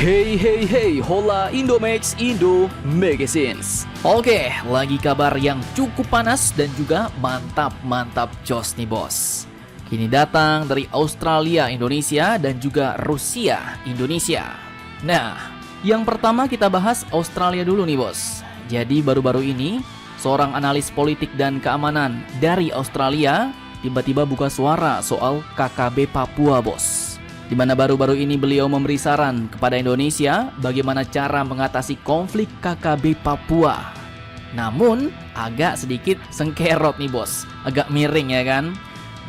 Hey hey hey, hola Indomax Indo Magazines. Oke, lagi kabar yang cukup panas dan juga mantap jos nih bos. Kini datang dari Australia Indonesia dan juga Rusia Indonesia. Nah, yang pertama kita bahas Australia dulu nih bos. Jadi baru-baru ini seorang analis politik dan keamanan dari Australia tiba-tiba buka suara soal KKB Papua bos. Di mana baru-baru ini beliau memberi saran kepada Indonesia bagaimana cara mengatasi konflik KKB Papua. Namun agak sedikit sengkerot nih bos, agak miring ya kan.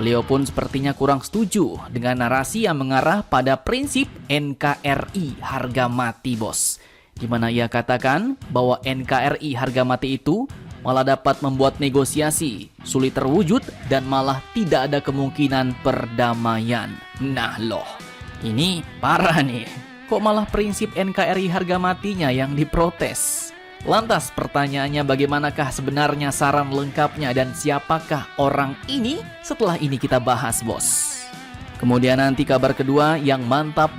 Beliau pun sepertinya kurang setuju dengan narasi yang mengarah pada prinsip NKRI harga mati bos. Di mana ia katakan bahwa NKRI harga mati itu malah dapat membuat negosiasi sulit terwujud dan malah tidak ada kemungkinan perdamaian. Nah loh, ini parah nih. Kok malah prinsip NKRI harga matinya yang diprotes? Lantas pertanyaannya, bagaimanakah sebenarnya saran lengkapnya dan siapakah orang ini? Setelah ini kita bahas bos. Kemudian nanti kabar kedua yang mantap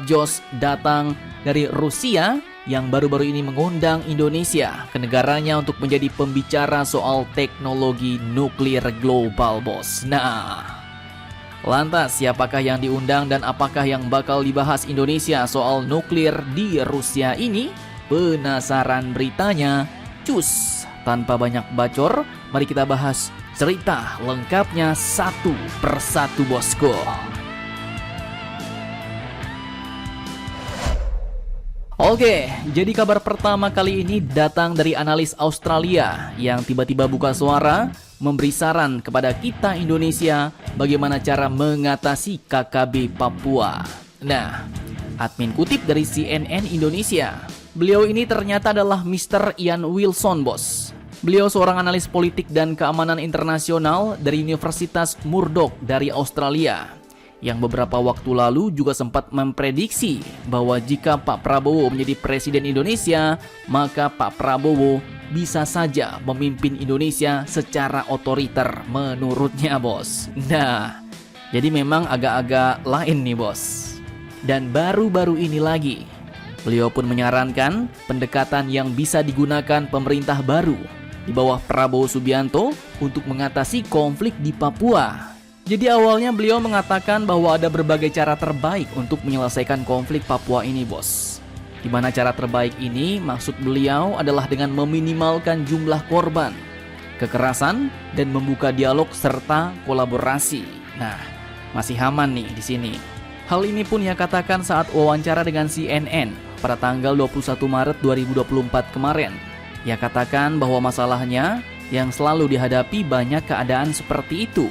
jos datang dari Rusia yang baru-baru ini mengundang Indonesia ke negaranya untuk menjadi pembicara soal teknologi nuklir global bos. Nah, lantas siapakah yang diundang dan apakah yang bakal dibahas Indonesia soal nuklir di Rusia ini? Penasaran beritanya? Cus, tanpa banyak bacor, mari kita bahas cerita lengkapnya satu persatu bosku. Oke, jadi kabar pertama kali ini datang dari analis Australia yang tiba-tiba buka suara memberi saran kepada kita Indonesia bagaimana cara mengatasi KKB Papua. Nah, admin kutip dari CNN Indonesia. Beliau ini ternyata adalah Mr. Ian Wilson bos. Beliau seorang analis politik dan keamanan internasional dari Universitas Murdoch dari Australia, yang beberapa waktu lalu juga sempat memprediksi bahwa jika Pak Prabowo menjadi Presiden Indonesia, maka Pak Prabowo bisa saja memimpin Indonesia secara otoriter menurutnya bos. Nah, jadi memang agak-agak lain nih bos. Dan baru-baru ini lagi, beliau pun menyarankan pendekatan yang bisa digunakan pemerintah baru di bawah Prabowo Subianto untuk mengatasi konflik di Papua. Jadi awalnya beliau mengatakan bahwa ada berbagai cara terbaik untuk menyelesaikan konflik Papua ini bos. Di mana cara terbaik ini maksud beliau adalah dengan meminimalkan jumlah korban, kekerasan, dan membuka dialog serta kolaborasi. Nah, masih aman nih di sini. Hal ini pun ia katakan saat wawancara dengan CNN pada tanggal 21 Maret 2024 kemarin. Ia katakan bahwa masalahnya yang selalu dihadapi banyak keadaan seperti itu,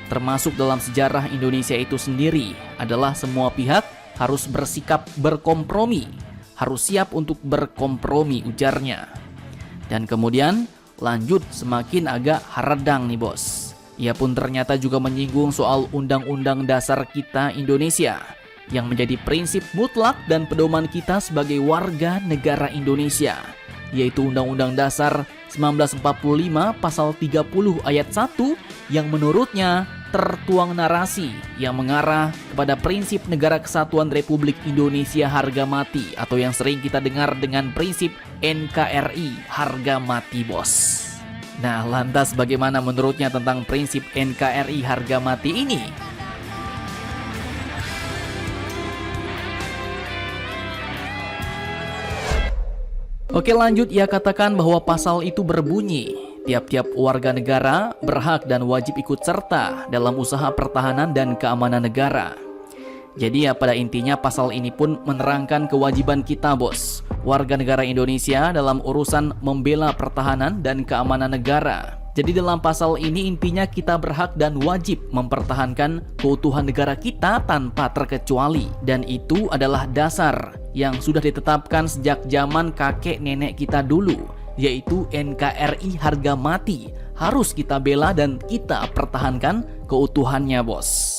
termasuk dalam sejarah Indonesia itu sendiri, adalah semua pihak harus bersikap berkompromi, harus siap untuk berkompromi, ujarnya. Dan kemudian lanjut semakin agak haradang nih bos. Ia pun ternyata juga menyinggung soal Undang-Undang Dasar kita Indonesia yang menjadi prinsip mutlak dan pedoman kita sebagai warga negara Indonesia, yaitu Undang-Undang Dasar 1945 pasal 30 ayat 1 yang menurutnya tertuang narasi yang mengarah kepada prinsip Negara Kesatuan Republik Indonesia harga mati atau yang sering kita dengar dengan prinsip NKRI harga mati bos. Nah, lantas bagaimana menurutnya tentang prinsip NKRI harga mati ini? Oke, lanjut, ia katakan bahwa pasal itu berbunyi, tiap-tiap warga negara berhak dan wajib ikut serta dalam usaha pertahanan dan keamanan negara. Jadi ya pada intinya pasal ini pun menerangkan kewajiban kita bos, warga negara Indonesia dalam urusan membela pertahanan dan keamanan negara. Jadi dalam pasal ini intinya kita berhak dan wajib mempertahankan keutuhan negara kita tanpa terkecuali. Dan itu adalah dasar yang sudah ditetapkan sejak zaman kakek nenek kita dulu, yaitu NKRI harga mati. Harus kita bela dan kita pertahankan keutuhannya bos.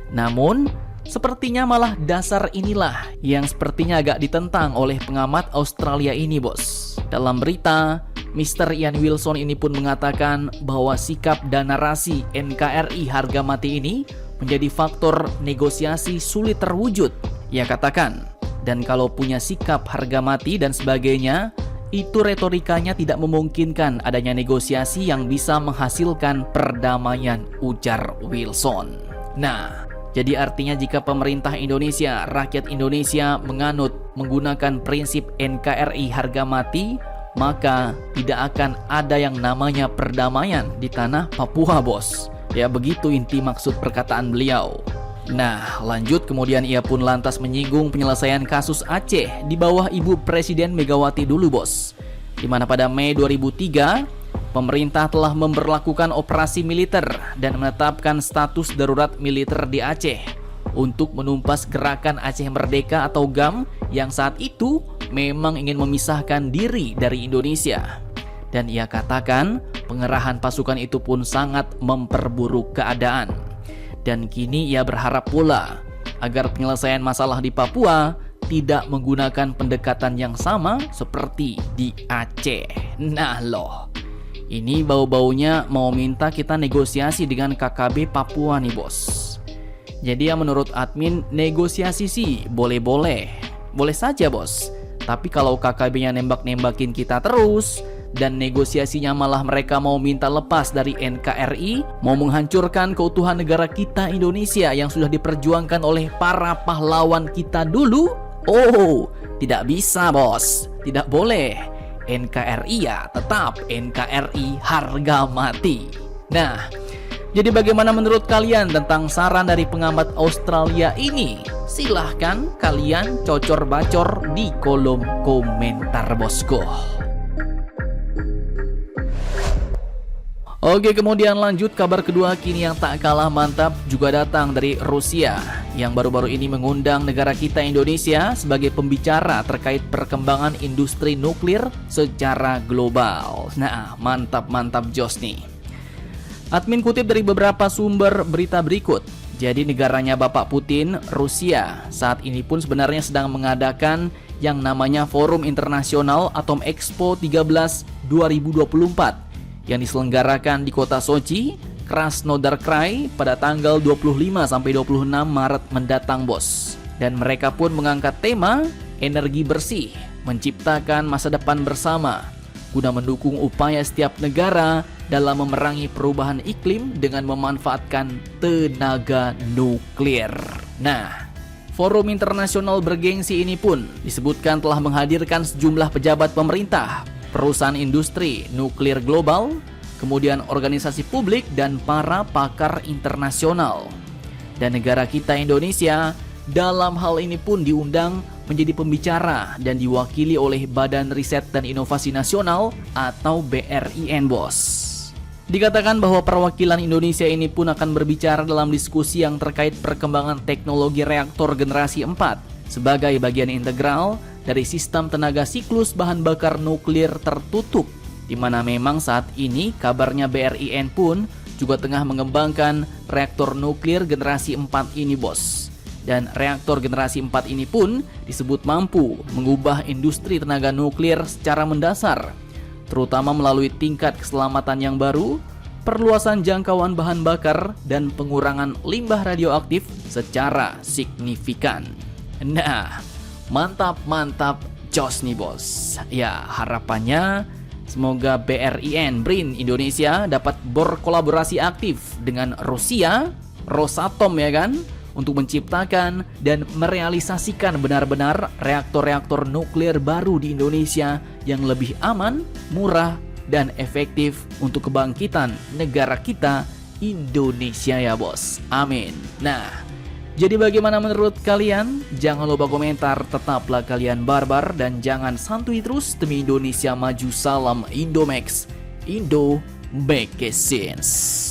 Namun sepertinya malah dasar inilah yang sepertinya agak ditentang oleh pengamat Australia ini bos. Dalam berita, Mr. Ian Wilson ini pun mengatakan bahwa sikap dan narasi NKRI harga mati ini menjadi faktor negosiasi sulit terwujud. Ia katakan, Dan kalau punya sikap harga mati dan sebagainya, itu retorikanya tidak memungkinkan adanya negosiasi yang bisa menghasilkan perdamaian, ujar Wilson. Nah, jadi artinya jika pemerintah Indonesia, rakyat Indonesia menggunakan prinsip NKRI harga mati, maka tidak akan ada yang namanya perdamaian di tanah Papua, bos. Ya, begitu inti maksud perkataan beliau. Nah, lanjut kemudian ia pun lantas menyinggung penyelesaian kasus Aceh di bawah Ibu Presiden Megawati dulu, bos. Di mana pada Mei 2003, pemerintah telah memberlakukan operasi militer dan menetapkan status darurat militer di Aceh untuk menumpas gerakan Aceh Merdeka atau GAM yang saat itu memang ingin memisahkan diri dari Indonesia. Dan ia katakan pengerahan pasukan itu pun sangat memperburuk keadaan. Dan kini ia berharap pula agar penyelesaian masalah di Papua tidak menggunakan pendekatan yang sama seperti di Aceh. Nah loh, ini bau-baunya mau minta kita negosiasi dengan KKB Papua nih, bos. Jadi ya menurut admin, negosiasi sih boleh-boleh. Boleh saja, bos. Tapi kalau KKB-nya nembak-nembakin kita terus, dan negosiasinya malah mereka mau minta lepas dari NKRI, mau menghancurkan keutuhan negara kita Indonesia yang sudah diperjuangkan oleh para pahlawan kita dulu, oh, tidak bisa, bos. Tidak boleh. NKRI ya tetap NKRI harga mati. Nah, jadi bagaimana menurut kalian tentang saran dari pengamat Australia ini? Silahkan kalian cocor-bacor di kolom komentar, bosku. Oke, kemudian lanjut kabar kedua kini yang tak kalah mantap juga datang dari Rusia yang baru-baru ini mengundang negara kita Indonesia sebagai pembicara terkait perkembangan industri nuklir secara global. Nah, mantap jos nih. Admin kutip dari beberapa sumber berita berikut. Jadi negaranya Bapak Putin, Rusia, saat ini pun sebenarnya sedang mengadakan yang namanya Forum Internasional Atom Expo 13 2024 yang diselenggarakan di kota Sochi, Krasnodar Krai pada tanggal 25 sampai 26 Maret mendatang, bos. Dan mereka pun mengangkat tema energi bersih, menciptakan masa depan bersama, guna mendukung upaya setiap negara dalam memerangi perubahan iklim dengan memanfaatkan tenaga nuklir. Nah, forum internasional bergengsi ini pun disebutkan telah menghadirkan sejumlah pejabat pemerintah, perusahaan industri nuklir global, kemudian organisasi publik dan para pakar internasional. Dan negara kita Indonesia dalam hal ini pun diundang menjadi pembicara dan diwakili oleh Badan Riset dan Inovasi Nasional atau BRIN, bos. Dikatakan bahwa perwakilan Indonesia ini pun akan berbicara dalam diskusi yang terkait perkembangan teknologi reaktor generasi 4 sebagai bagian integral dari sistem tenaga siklus bahan bakar nuklir tertutup, di mana memang saat ini kabarnya BRIN pun juga tengah mengembangkan reaktor nuklir generasi 4 ini, bos. Dan reaktor generasi 4 ini pun disebut mampu mengubah industri tenaga nuklir secara mendasar, terutama melalui tingkat keselamatan yang baru, perluasan jangkauan bahan bakar, dan pengurangan limbah radioaktif secara signifikan. Nah, mantap jos nih, bos. Ya, harapannya semoga BRIN Indonesia dapat berkolaborasi aktif dengan Rusia, Rosatom ya kan, untuk menciptakan dan merealisasikan benar-benar reaktor-reaktor nuklir baru di Indonesia yang lebih aman, murah, dan efektif untuk kebangkitan negara kita Indonesia ya, bos. Amin. Nah, jadi bagaimana menurut kalian? Jangan lupa komentar, tetaplah kalian barbar dan jangan santuy terus demi Indonesia maju. Salam Indomax, Indo make sense.